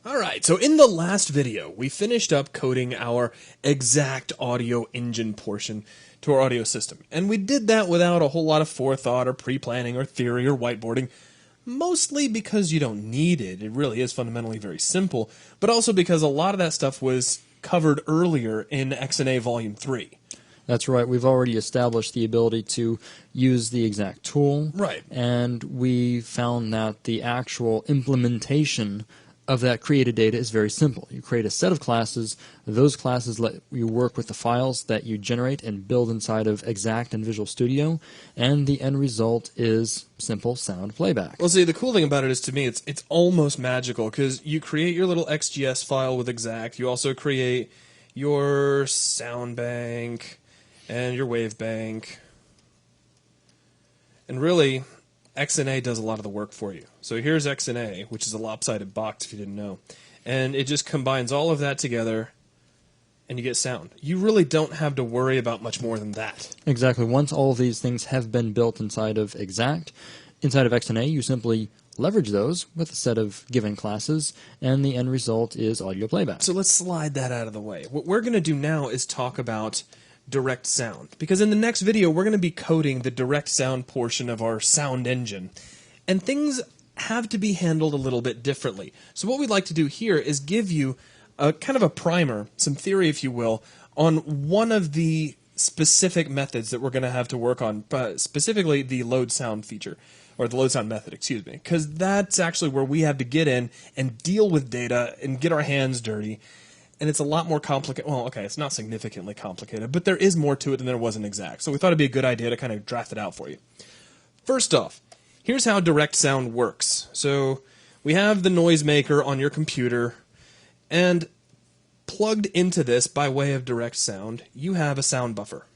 Alright, so in the last video, we finished up coding our exact audio engine portion to our audio system. And we did that without a whole lot of forethought or pre-planning or theory or whiteboarding, mostly because you don't need it. It really is fundamentally very simple, but also because a lot of that stuff was covered earlier in XNA Volume 3. That's right. We've already established the ability to use the exact tool. Right. And we found that the actual implementation of that created data is very simple. You create a set of classes. Those classes let you work with the files that you generate and build inside of Exact and Visual Studio, and the end result is simple sound playback. Well, see, the cool thing about it is, to me, it's almost magical, because you create your little XGS file with Exact. You also create your sound bank and your wave bank. And really, XNA does a lot of the work for you. So here's XNA, which is a lopsided box if you didn't know. And it just combines all of that together, and you get sound. You really don't have to worry about much more than that. Exactly. Once all of these things have been built inside of Exact, inside of XNA, you simply leverage those with a set of given classes, and the end result is audio playback. So let's slide that out of the way. What we're going to do now is talk about DirectSound, because in the next video we're going to be coding the DirectSound portion of our sound engine, and things have to be handled a little bit differently. So what we'd like to do here is give you a kind of a primer, some theory if you will, on one of the specific methods that we're going to have to work on, specifically the load sound feature, or the load sound method, excuse me, because that's actually where we have to get in and deal with data and get our hands dirty. And it's a lot more complicated. Well, okay, it's not significantly complicated, but there is more to it than there was in Exact. So we thought it'd be a good idea to kind of draft it out for you. First off, here's how DirectSound works. So we have the noisemaker on your computer, and plugged into this by way of DirectSound, you have a sound buffer.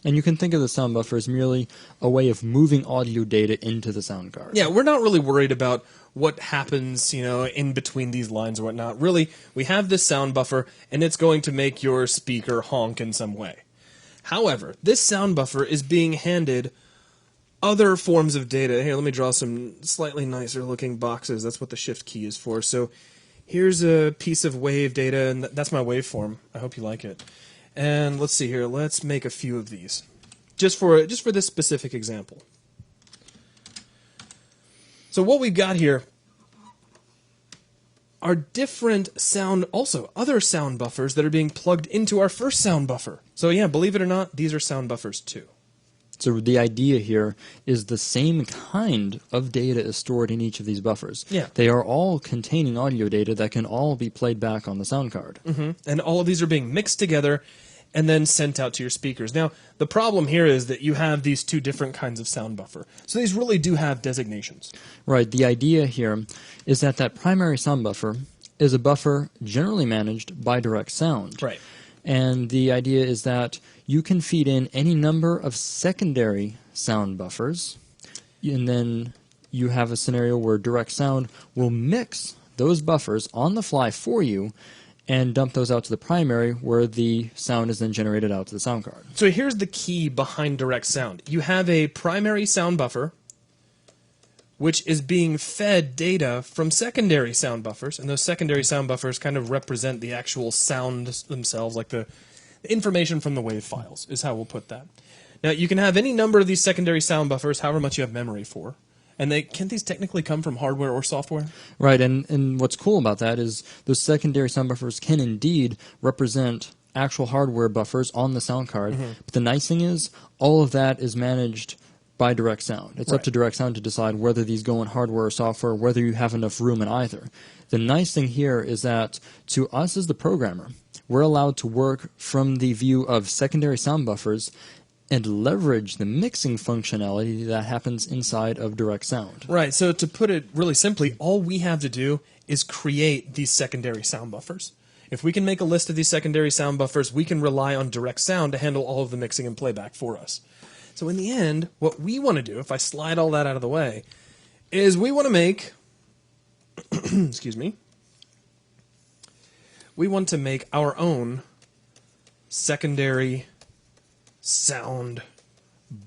And you can think of the sound buffer as merely a way of moving audio data into the sound card. Yeah, we're not really worried about what happens, in between these lines or whatnot. Really, we have this sound buffer, and it's going to make your speaker honk in some way. However, this sound buffer is being handed other forms of data. Here, let me draw some slightly nicer looking boxes. That's what the shift key is for. So here's a piece of wave data, and that's my waveform. I hope you like it. And let's see here. Let's make a few of these, just for this specific example. So what we've got here are different sound, also other sound buffers that are being plugged into our first sound buffer. So yeah, believe it or not, these are sound buffers too. So the idea here is the same kind of data is stored in each of these buffers. Yeah. They are all containing audio data that can all be played back on the sound card. Mm-hmm. And all of these are being mixed together and then sent out to your speakers. Now, the problem here is that you have these two different kinds of sound buffer. So these really do have designations. Right. The idea here is that that primary sound buffer is a buffer generally managed by DirectSound. Right. And the idea is that you can feed in any number of secondary sound buffers, and then you have a scenario where DirectSound will mix those buffers on the fly for you and dump those out to the primary, where the sound is then generated out to the sound card. So here's the key behind DirectSound. You have a primary sound buffer, which is being fed data from secondary sound buffers, and those secondary sound buffers kind of represent the actual sound themselves, like the information from the wave files, is how we'll put that. Now, you can have any number of these secondary sound buffers, however much you have memory for. And can't these technically come from hardware or software? Right, and what's cool about that is those secondary sound buffers can indeed represent actual hardware buffers on the sound card. Mm-hmm. But the nice thing is, all of that is managed by DirectSound. It's up to DirectSound to decide whether these go in hardware or software, whether you have enough room in either. The nice thing here is that to us as the programmer, we're allowed to work from the view of secondary sound buffers and leverage the mixing functionality that happens inside of DirectSound. Right, so to put it really simply, all we have to do is create these secondary sound buffers. If we can make a list of these secondary sound buffers, we can rely on DirectSound to handle all of the mixing and playback for us. So in the end, what we want to do, if I slide all that out of the way, is we want to make, excuse me, we want to make our own secondary sound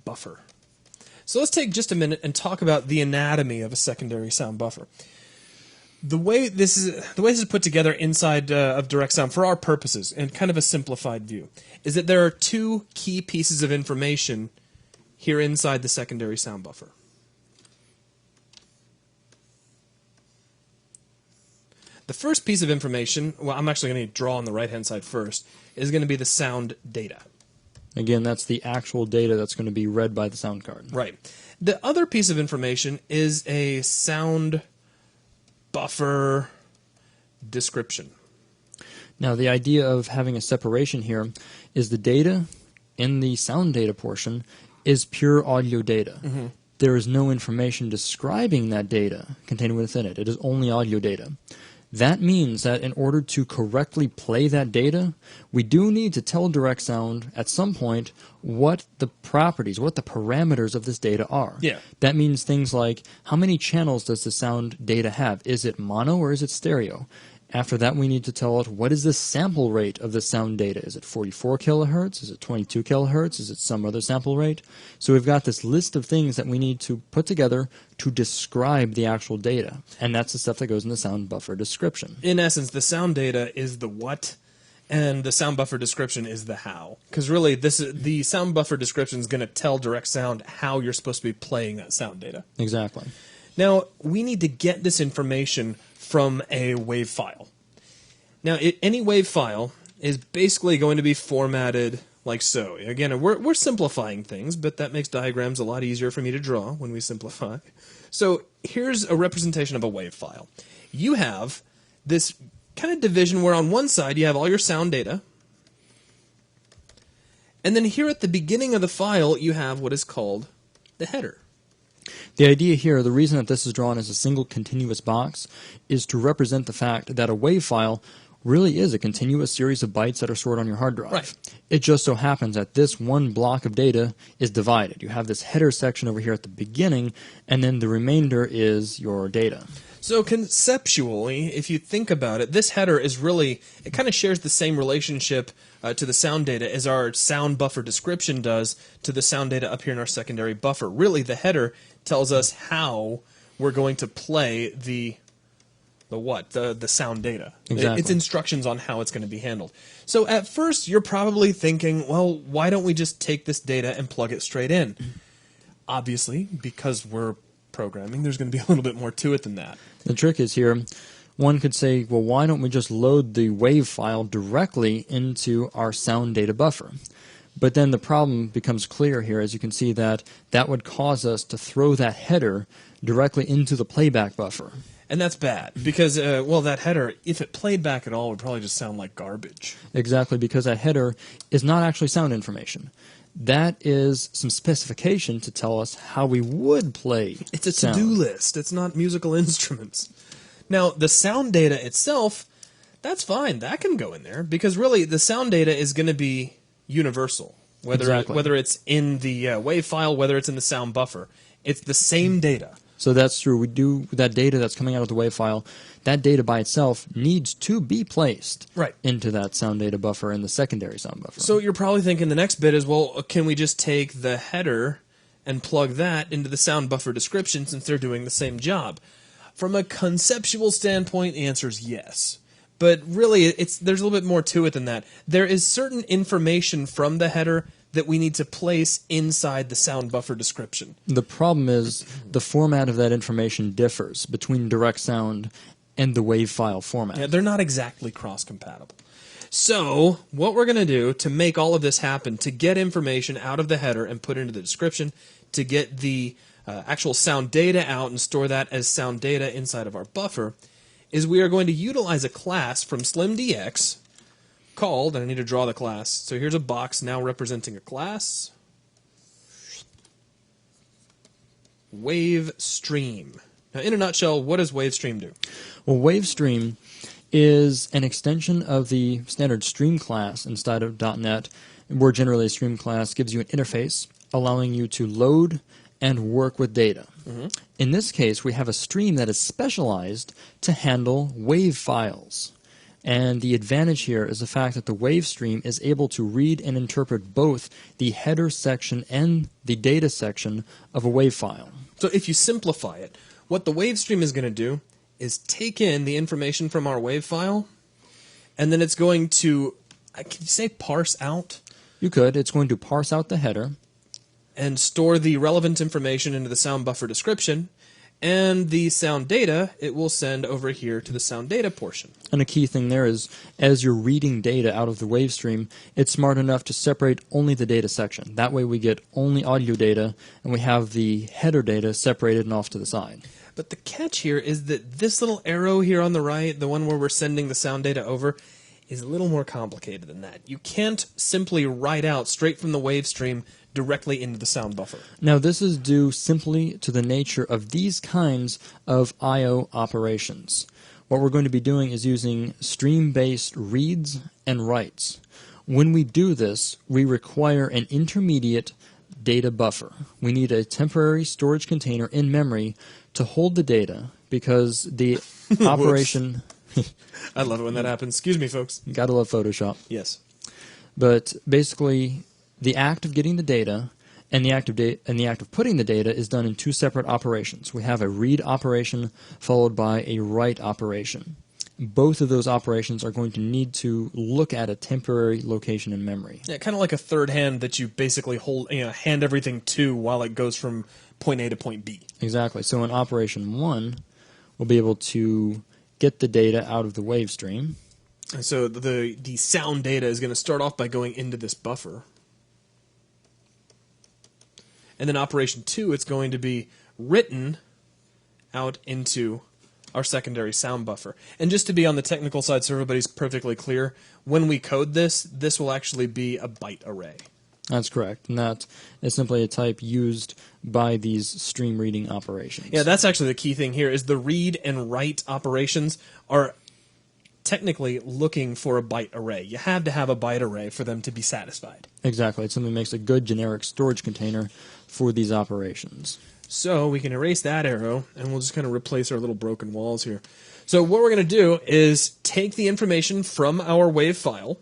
buffer. So let's take just a minute and talk about the anatomy of a secondary sound buffer. The way this is put together inside of DirectSound for our purposes, and kind of a simplified view, is that there are two key pieces of information here inside the secondary sound buffer. The first piece of information, well, I'm actually going to draw on the right-hand side first, is going to be the sound data. Again, that's the actual data that's going to be read by the sound card. Right. The other piece of information is a sound buffer description. Now, the idea of having a separation here is the data in the sound data portion is pure audio data. Mm-hmm. There is no information describing that data contained within it. It is only audio data. That means that in order to correctly play that data, we do need to tell DirectSound at some point what the properties, what the parameters of this data are. Yeah. That means things like, how many channels does the sound data have? Is it mono or is it stereo? After that, we need to tell it, what is the sample rate of the sound data? Is it 44 kilohertz? Is it 22 kilohertz? Is it some other sample rate? So we've got this list of things that we need to put together to describe the actual data. And that's the stuff that goes in the sound buffer description. In essence, the sound data is the what, and the sound buffer description is the how. Because really, the sound buffer description is going to tell DirectSound how you're supposed to be playing that sound data. Exactly. Now, we need to get this information from a WAV file. Now, any WAV file is basically going to be formatted like so. Again, we're simplifying things, but that makes diagrams a lot easier for me to draw when we simplify. So here's a representation of a WAV file. You have this kind of division where on one side you have all your sound data, and then here at the beginning of the file you have what is called the header. The idea here, the reason that this is drawn as a single continuous box, is to represent the fact that a WAV file really is a continuous series of bytes that are stored on your hard drive. Right. It just so happens that this one block of data is divided. You have this header section over here at the beginning, and then the remainder is your data. So conceptually, if you think about it, this header is really, it kind of shares the same relationship to the sound data as our sound buffer description does to the sound data up here in our secondary buffer. Really, the header tells us how we're going to play the sound data. Exactly. It's instructions on how it's going to be handled. So at first, you're probably thinking, well, why don't we just take this data and plug it straight in? Obviously, because we're programming, there's going to be a little bit more to it than that. The trick is here, one could say, well, why don't we just load the WAV file directly into our sound data buffer? But then the problem becomes clear here, as you can see, that would cause us to throw that header directly into the playback buffer. And that's bad, because, well, that header, if it played back at all, would probably just sound like garbage. Exactly, because that header is not actually sound information. That is some specification to tell us how we would play It's a sound. to-do list. It's not musical instruments. Now, the sound data itself, that's fine. That can go in there, because really the sound data is going to be universal. Whether it's in the WAV file, whether it's in the sound buffer. It's the same data. So that's true. We do that data that's coming out of the WAV file. That data by itself needs to be placed into that sound data buffer in the secondary sound buffer. So you're probably thinking the next bit is, well, can we just take the header and plug that into the sound buffer description since they're doing the same job? From a conceptual standpoint, the answer is yes. But really, there's a little bit more to it than that. There is certain information from the header that we need to place inside the sound buffer description. The problem is the format of that information differs between DirectSound and the WAV file format. Yeah, they're not exactly cross-compatible. So what we're going to do to make all of this happen, to get information out of the header and put it into the description, to get the actual sound data out and store that as sound data inside of our buffer, is we are going to utilize a class from SlimDX called, and I need to draw the class. So here's a box now representing a class. WaveStream. Now, in a nutshell, what does WaveStream do? Well, WaveStream is an extension of the standard stream class inside of .NET, where generally a stream class gives you an interface allowing you to load and work with data. Mm-hmm. In this case, we have a stream that is specialized to handle WAV files. And the advantage here is the fact that the WAV stream is able to read and interpret both the header section and the data section of a WAV file. So if you simplify it, what the WaveStream is going to do is take in the information from our WAV file, and then it's going to, can you say parse out? You could. It's going to parse out the header and store the relevant information into the sound buffer description, and the sound data it will send over here to the sound data portion. And a key thing there is, as you're reading data out of the wave stream, it's smart enough to separate only the data section. That way we get only audio data, and we have the header data separated and off to the side. But the catch here is that this little arrow here on the right, the one where we're sending the sound data over, is a little more complicated than that. You can't simply write out straight from the wave stream directly into the sound buffer. Now this is due simply to the nature of these kinds of I/O operations. What we're going to be doing is using stream-based reads and writes. When we do this, we require an intermediate data buffer. We need a temporary storage container in memory to hold the data, because the operation... I love it when that happens. Excuse me, folks. Gotta love Photoshop. Yes. But basically, the act of getting the data and the act of putting the data is done in two separate operations. We have a read operation followed by a write operation. Both of those operations are going to need to look at a temporary location in memory. Yeah, kind of like a third hand that you basically hold, hand everything to while it goes from point A to point B. Exactly. So in operation 1, we'll be able to get the data out of the wave stream. And so the sound data is going to start off by going into this buffer. And then operation 2, it's going to be written out into our secondary sound buffer. And just to be on the technical side so everybody's perfectly clear, when we code this, this will actually be a byte array. That's correct. And that is simply a type used by these stream reading operations. Yeah, that's actually the key thing here, is the read and write operations are technically looking for a byte array. You have to have a byte array for them to be satisfied. Exactly. It simply makes a good generic storage container for these operations. So we can erase that arrow, and we'll just kind of replace our little broken walls here. So what we're going to do is take the information from our WAV file,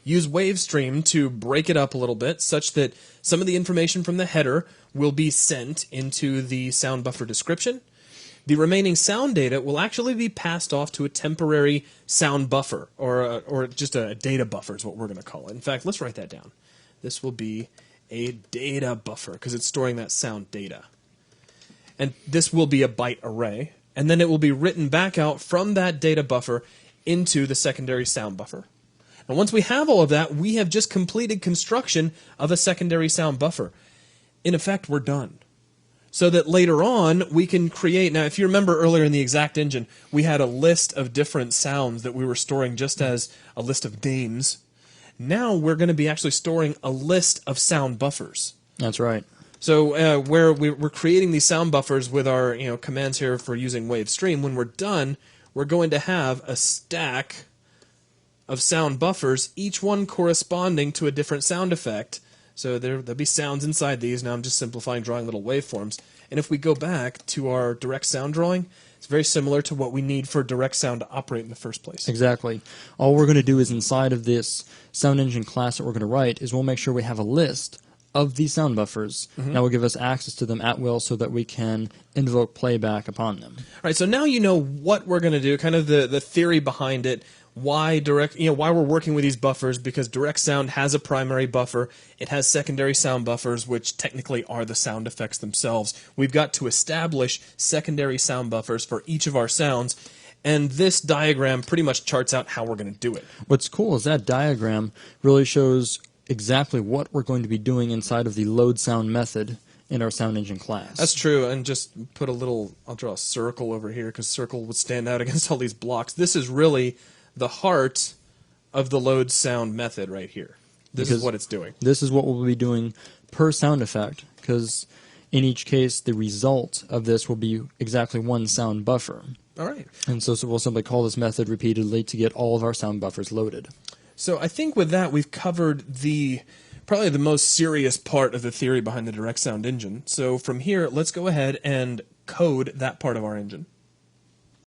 use WaveStream to break it up a little bit such that some of the information from the header will be sent into the sound buffer description. The remaining sound data will actually be passed off to a temporary sound buffer, or just a data buffer is what we're going to call it. In fact, let's write that down. This will be a data buffer because it's storing that sound data. And this will be a byte array, and then it will be written back out from that data buffer into the secondary sound buffer. And once we have all of that, we have just completed construction of a secondary sound buffer. In effect, we're done. So that later on, we can create... Now, if you remember earlier in the exact engine, we had a list of different sounds that we were storing just as a list of names. Now we're going to be actually storing a list of sound buffers. That's right. So where we're creating these sound buffers with our commands here for using WaveStream, when we're done, we're going to have a stack of sound buffers, each one corresponding to a different sound effect. So there'll be sounds inside these. Now I'm just simplifying, drawing little waveforms. And if we go back to our DirectSound drawing, it's very similar to what we need for DirectSound to operate in the first place. Exactly. All we're going to do is inside of this sound engine class that we're going to write is we'll make sure we have a list of these sound buffers. That will give us access to them at will so that we can invoke playback upon them. All right, so now you know what we're going to do, kind of the theory behind it, why why we're working with these buffers, because DirectSound has a primary buffer. It has secondary sound buffers, which technically are the sound effects themselves. We've got to establish secondary sound buffers for each of our sounds, and this diagram pretty much charts out how we're going to do it. What's cool is that diagram really shows exactly what we're going to be doing inside of the load sound method in our sound engine class. That's true, and just put a little, I'll draw a circle over here because circle would stand out against all these blocks. This is really the heart of the load sound method right here. This is what it's doing. This is what we'll be doing per sound effect, because in each case the result of this will be exactly one sound buffer. All right. And so we'll simply call this method repeatedly to get all of our sound buffers loaded. So I think with that we've covered probably the most serious part of the theory behind the DirectSound engine. So from here, let's go ahead and code that part of our engine.